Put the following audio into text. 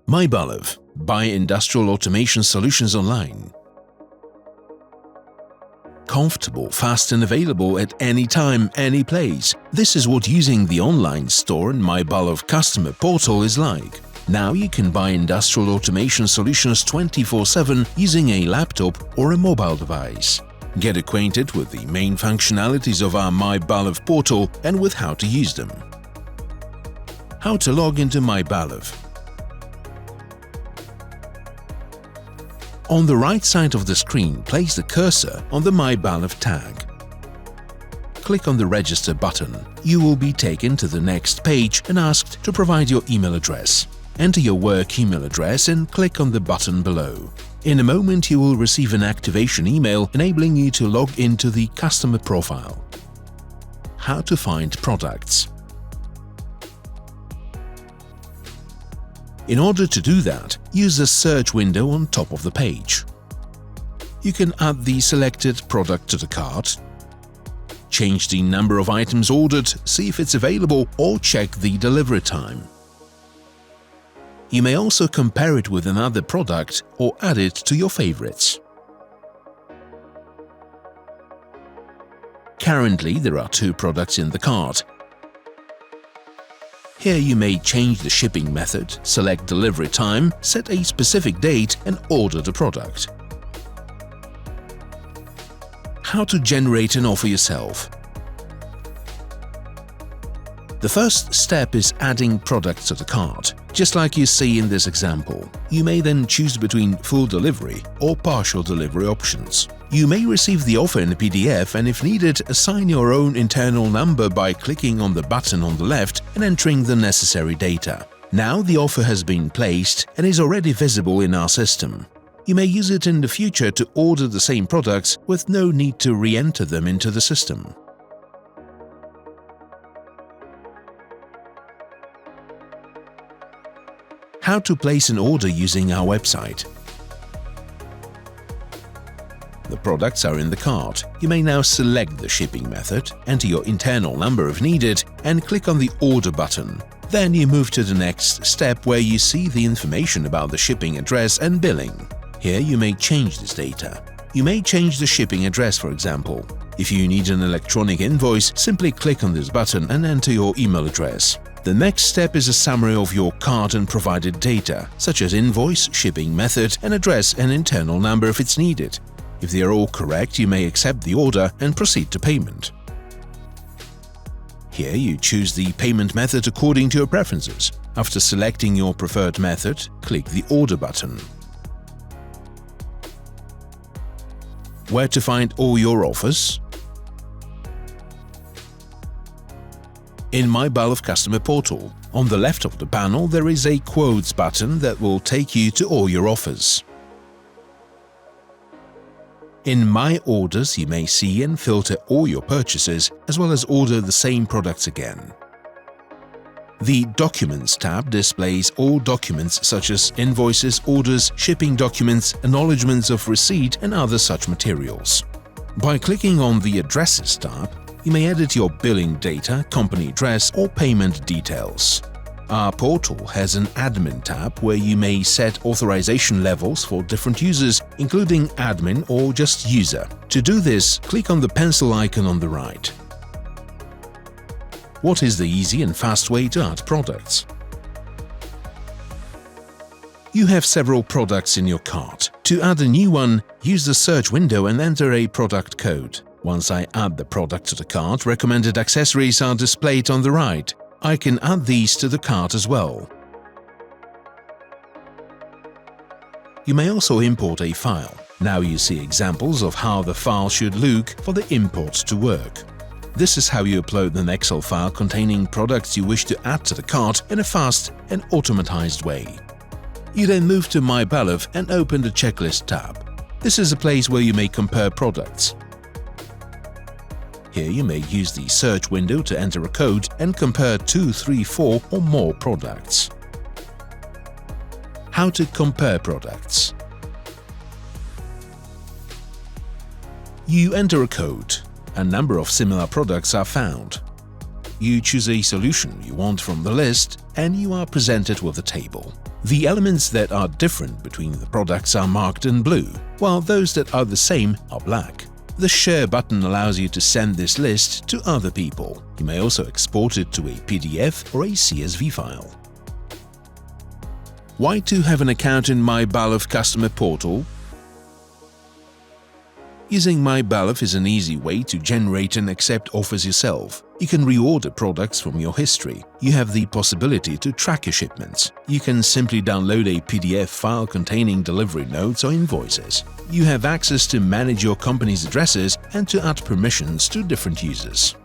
My Balluff. Buy industrial automation solutions online. Comfortable, fast and available at any time, any place. This is what using the online store and My Balluff customer portal is like. Now you can buy industrial automation solutions 24/7 using a laptop or a mobile device. Get acquainted with the main functionalities of our My Balluff portal and with how to use them. How to log into My Balluff. On the right side of the screen, place the cursor on the My Balluff tag. Click on the Register button. You will be taken to the next page and asked to provide your email address. Enter your work email address and click on the button below. In a moment, you will receive an activation email enabling you to log into the customer profile. How to find products. In order to do that, use the search window on top of the page. You can add the selected product to the cart, change the number of items ordered, see if it's available, or check the delivery time. You may also compare it with another product or add it to your favorites. Currently, there are 2 products in the cart. Here you may change the shipping method, select delivery time, set a specific date and order the product. How to generate an offer yourself. The first step is adding products to the cart, just like you see in this example. You may then choose between full delivery or partial delivery options. You may receive the offer in a PDF and if needed, assign your own internal number by clicking on the button on the left and entering the necessary data. Now the offer has been placed and is already visible in our system. You may use it in the future to order the same products with no need to re-enter them into the system. How to place an order using our website. The products are in the cart. You may now select the shipping method, enter your internal number if needed, and click on the Order button. Then you move to the next step where you see the information about the shipping address and billing. Here you may change this data. You may change the shipping address, for example. If you need an electronic invoice, simply click on this button and enter your email address. The next step is a summary of your cart and provided data, such as invoice, shipping method, and address and internal number if it's needed. If they are all correct, you may accept the order and proceed to payment. Here you choose the payment method according to your preferences. After selecting your preferred method, click the Order button. Where to find all your offers? In My Balluff customer portal, on the left of the panel there is a Quotes button that will take you to all your offers. In My Orders you may see and filter all your purchases as well as order the same products again. The Documents tab displays all documents such as invoices, orders, shipping documents, acknowledgements of receipt and other such materials. By clicking on the Addresses tab, you may edit your billing data, company address or payment details. Our portal has an Admin tab where you may set authorization levels for different users, including admin or just user. To do this, click on the pencil icon on the right. What is the easy and fast way to add products? You have several products in your cart. To add a new one, use the search window and enter a product code. Once I add the product to the cart, recommended accessories are displayed on the right. I can add these to the cart as well. You may also import a file. Now you see examples of how the file should look for the import to work. This is how you upload an Excel file containing products you wish to add to the cart in a fast and automatized way. You then move to My Balluff and open the Checklist tab. This is a place where you may compare products. Here you may use the search window to enter a code and compare 2, 3, 4 or more products. How to compare products. You enter a code. A number of similar products are found. You choose a solution you want from the list, and you are presented with a table. The elements that are different between the products are marked in blue, while those that are the same are black. The Share button allows you to send this list to other people. You may also export it to a PDF or a CSV file. Why to have an account in My Balluff customer portal? Using My Balluff is an easy way to generate and accept offers yourself. You can reorder products from your history. You have the possibility to track your shipments. You can simply download a PDF file containing delivery notes or invoices. You have access to manage your company's addresses and to add permissions to different users.